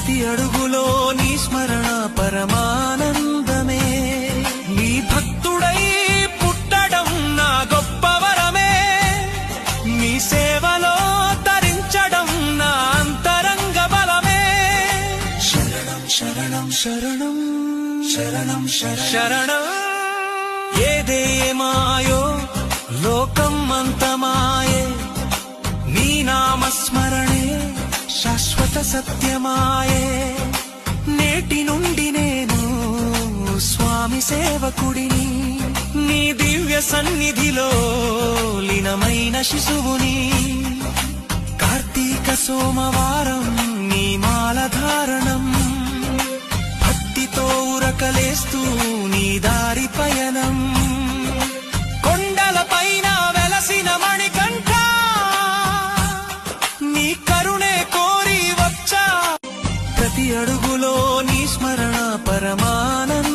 ప్రతి అడుగులో నీ స్మరణ పరమానందమే. నీ భక్తుడై పుట్టడం నా గొప్ప వరమే. నీ సేవలో తరించడం నా అంతరంగ బలమే. శరణం శరణం శరణం శరణం శరణం. ఏదేమాయో లోకం అంతమాయే, నీ నామస్మరణే శాశ్వత సత్యమాయే. నేటి నుండి నేను స్వామి సేవకుడిని, నీ దివ్య సన్నిధిలో లీనమైన శిశువుని. కార్తీక సోమవారం నీ మాలధారణం, భక్తితో ఉరకలేస్తూ నీ దారి పయనం. కొండలపైన వెలసిన మణికంఠ, నీ కరుణే కోరి వచ్చా. ప్రతి అడుగులో నీ స్మరణ పరమానంద.